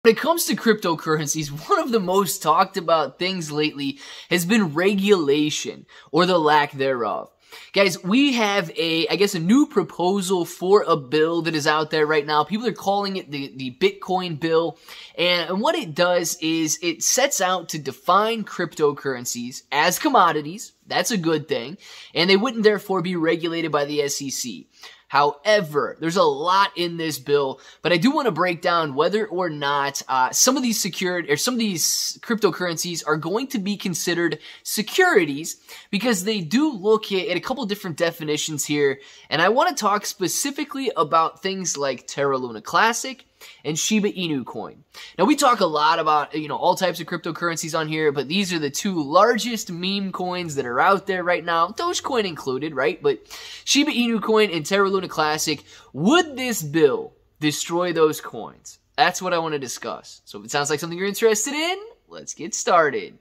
When it comes to cryptocurrencies, one of the most talked about things lately has been regulation, or the lack thereof. Guys, we have I guess a new proposal for a bill that is out there right now. People are calling it the Bitcoin bill. And what it does is it sets out to define cryptocurrencies as commodities. That's a good thing. And they wouldn't therefore be regulated by the SEC. However, there's a lot in this bill, but I do want to break down whether or not some of these cryptocurrencies are going to be considered securities, because they do look at a couple different definitions here, and I want to talk specifically about things like Terra Luna Classic and Shiba Inu Coin. Now, we talk a lot about, all types of cryptocurrencies on here, but these are the two largest meme coins that are out there right now, Dogecoin included, right? But Shiba Inu Coin and Terra Luna Classic, would this bill destroy those coins? That's what I want to discuss. So if it sounds like something you're interested in, let's get started.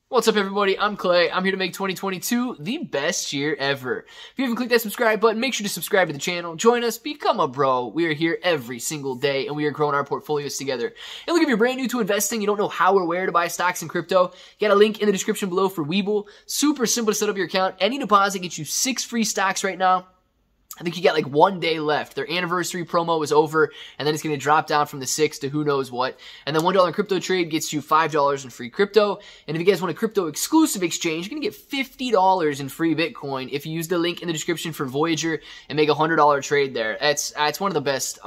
What's up, everybody? I'm Clay. I'm here to make 2022 the best year ever. If you haven't clicked that subscribe button, make sure to subscribe to the channel. Join us. Become a bro. We are here every single day, and we are growing our portfolios together. And look, if you're brand new to investing, you don't know how or where to buy stocks in crypto, you got a link in the description below for Webull. Super simple to set up your account. Any deposit gets you 6 free stocks right now. I think you got like 1 day left. Their anniversary promo is over, and then it's going to drop down from the 6 to who knows what. And then $1 crypto trade gets you $5 in free crypto. And if you guys want a crypto exclusive exchange, you're going to get $50 in free Bitcoin if you use the link in the description for Voyager and make a $100 trade there. It's one of the best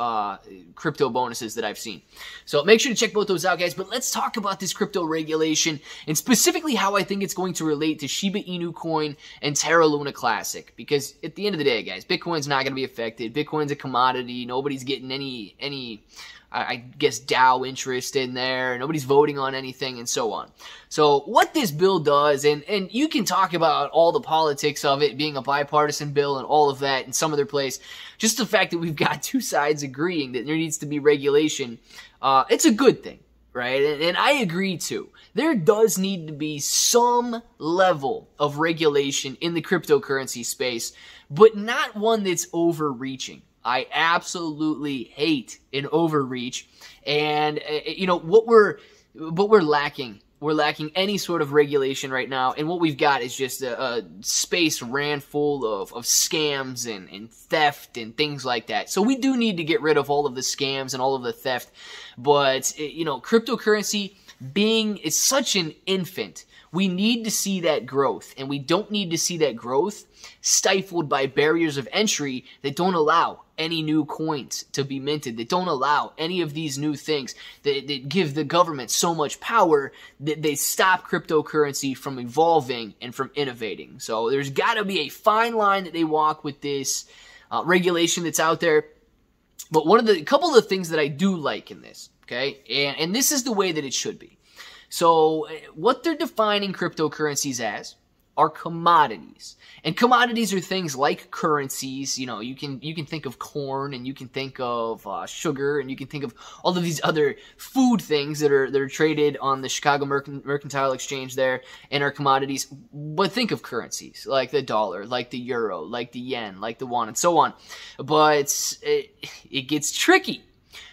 crypto bonuses that I've seen. So make sure to check both those out, guys. But let's talk about this crypto regulation and specifically how I think it's going to relate to Shiba Inu Coin and Terra Luna Classic. Because at the end of the day, guys, Bitcoin's not going to be affected. Bitcoin's a commodity. Nobody's getting any I guess DAO interest in there. Nobody's voting on anything and so on. So what this bill does, and you can talk about all the politics of it being a bipartisan bill and all of that in some other place. Just the fact that we've got two sides agreeing that there needs to be regulation, it's a good thing. Right? And I agree too. There does need to be some level of regulation in the cryptocurrency space, but not one that's overreaching. I absolutely hate an overreach. And, what we're lacking. We're lacking any sort of regulation right now, and what we've got is just a space ran full of scams and theft and things like that. So we do need to get rid of all of the scams and all of the theft, but, cryptocurrency is such an infant. We need to see that growth, and we don't need to see that growth stifled by barriers of entry that don't allow any new coins to be minted, that don't allow any of these new things, that give the government so much power that they stop cryptocurrency from evolving and from innovating. So there's got to be a fine line that they walk with this regulation that's out there. But a couple of the things that I do like in this, okay, and this is the way that it should be. So what they're defining cryptocurrencies as are commodities. And commodities are things like currencies. You can think of corn, and you can think of sugar, and you can think of all of these other food things that are traded on the Chicago Mercantile Exchange there and are commodities. But think of currencies like the dollar, like the euro, like the yen, like the won, and so on. But it gets tricky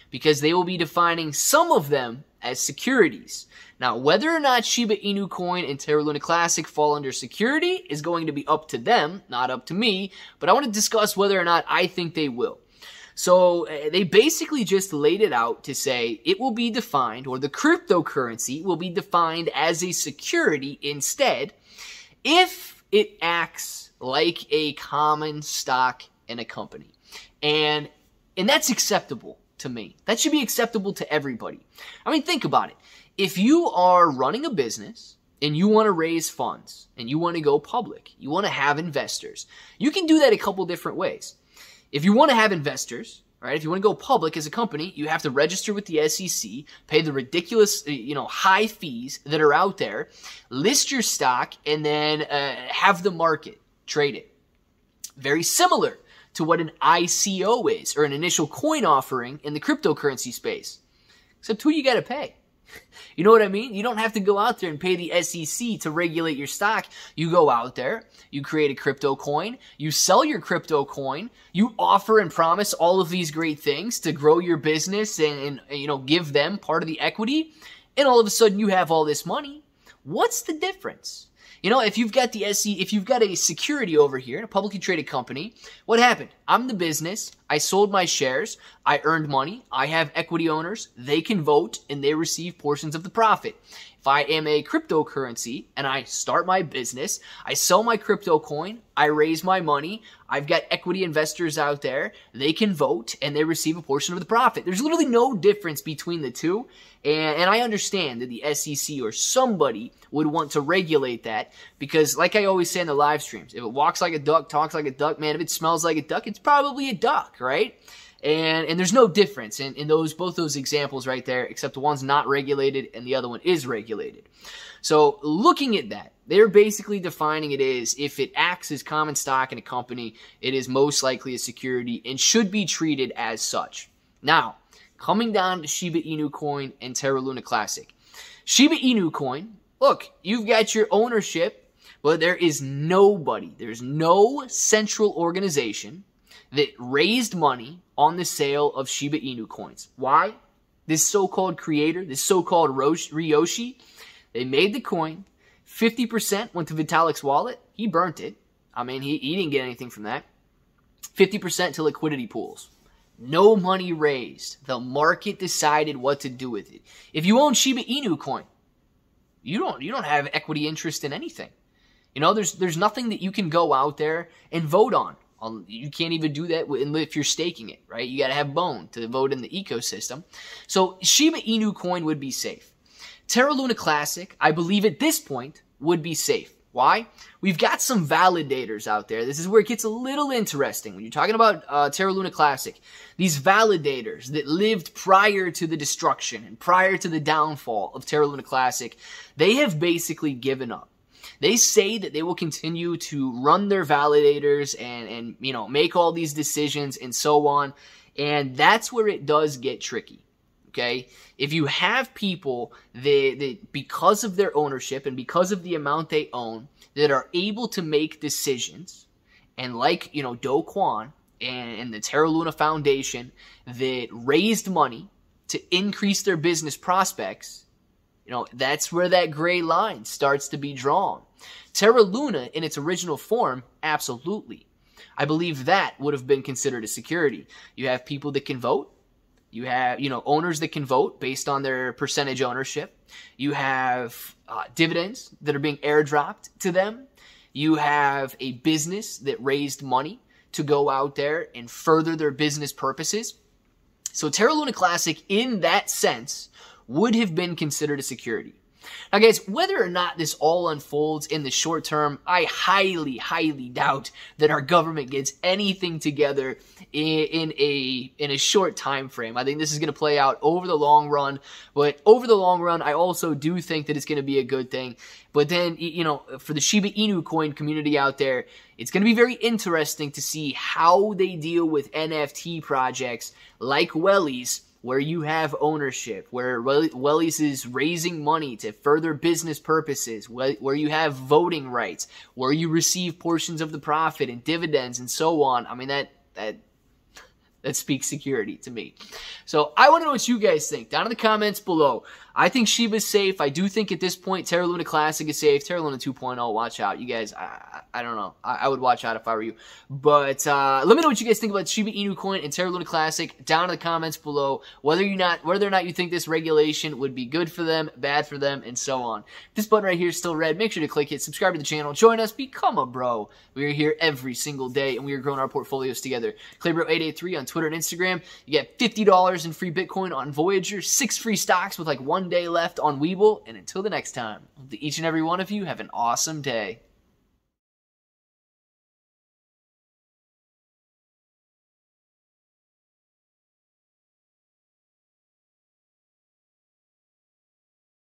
because they will be defining some of them as securities. Now, whether or not Shiba Inu Coin and Terra Luna Classic fall under security is going to be up to them, not up to me, but I want to discuss whether or not I think they will. So they basically just laid it out to say it will be defined, or the cryptocurrency will be defined as a security instead if it acts like a common stock in a company. And that's acceptable to me. That should be acceptable to everybody. I mean, think about it. If you are running a business and you want to raise funds and you want to go public, you want to have investors, you can do that a couple different ways. If you want to have investors, right, if you want to go public as a company, you have to register with the SEC, pay the ridiculous, high fees that are out there, list your stock, and then have the market trade it. Very similar to what an ICO is, or an initial coin offering in the cryptocurrency space. Except who you got to pay. You know what I mean? You don't have to go out there and pay the SEC to regulate your stock. You go out there, you create a crypto coin, you sell your crypto coin, you offer and promise all of these great things to grow your business and you know, give them part of the equity, and all of a sudden you have all this money. What's the difference? You know, if you've got if you've got a security over here in a publicly traded company, what happened? I'm the business. I sold my shares. I earned money. I have equity owners. They can vote and they receive portions of the profit. If I am a cryptocurrency and I start my business, I sell my crypto coin, I raise my money, I've got equity investors out there, they can vote and they receive a portion of the profit. There's literally no difference between the two. And I understand that the SEC or somebody would want to regulate that because, like I always say in the live streams, if it walks like a duck, talks like a duck, man, if it smells like a duck, it's probably a duck, right? And there's no difference in both those examples right there, except the one's not regulated and the other one is regulated. So looking at that, they're basically defining it as if it acts as common stock in a company, it is most likely a security and should be treated as such. Now, coming down to Shiba Inu Coin and Terra Luna Classic. Shiba Inu Coin, look, you've got your ownership, but there is nobody, there's no central organization that raised money on the sale of Shiba Inu coins. Why? This so-called creator, this so-called Ryoshi, they made the coin. 50% went to Vitalik's wallet. He burnt it. I mean, he didn't get anything from that. 50% to liquidity pools. No money raised. The market decided what to do with it. If you own Shiba Inu coin, you don't have equity interest in anything. You know, there's nothing that you can go out there and vote on. You can't even do that if you're staking it, right? You got to have Bone to vote in the ecosystem. So Shiba Inu coin would be safe. Terra Luna Classic, I believe at this point, would be safe. Why? We've got some validators out there. This is where it gets a little interesting. When you're talking about Terra Luna Classic, these validators that lived prior to the destruction and prior to the downfall of Terra Luna Classic, they have basically given up. They say that they will continue to run their validators and you know, make all these decisions and so on. And that's where it does get tricky. Okay? If you have people that because of their ownership and because of the amount they own, that are able to make decisions, and like, you know, Do Kwon and the Terra Luna Foundation that raised money to increase their business prospects, you know, that's where that gray line starts to be drawn. Terra Luna, in its original form, absolutely. I believe that would have been considered a security. You have people that can vote. You have, you know, owners that can vote based on their percentage ownership. You have dividends that are being airdropped to them. You have a business that raised money to go out there and further their business purposes. So Terra Luna Classic, in that sense, would have been considered a security. Now, guys, whether or not this all unfolds in the short term, I highly, highly doubt that our government gets anything together in a short time frame. I think this is going to play out over the long run, but over the long run, I also do think that it's going to be a good thing. But then, you know, for the Shiba Inu coin community out there, it's going to be very interesting to see how they deal with NFT projects like Wellies, where you have ownership, where Wellies is raising money to further business purposes, where you have voting rights, where you receive portions of the profit and dividends and so on. I mean, that speaks security to me. So I want to know what you guys think. Down in the comments below. I think Shiba's safe. I do think at this point Terra Luna Classic is safe. Terra Luna 2.0, watch out. You guys, I don't know. I would watch out if I were you. But let me know what you guys think about Shiba Inu Coin and Terra Luna Classic down in the comments below. Whether or not you think this regulation would be good for them, bad for them, and so on. If this button right here is still red, make sure to click it, subscribe to the channel, join us, become a bro. We are here every single day, and we are growing our portfolios together. Claybro883 on Twitter and Instagram. You get $50 in free Bitcoin on Voyager, 6 free stocks with like 1 day left on Webull, and until the next time, I hope that each and every one of you have an awesome day.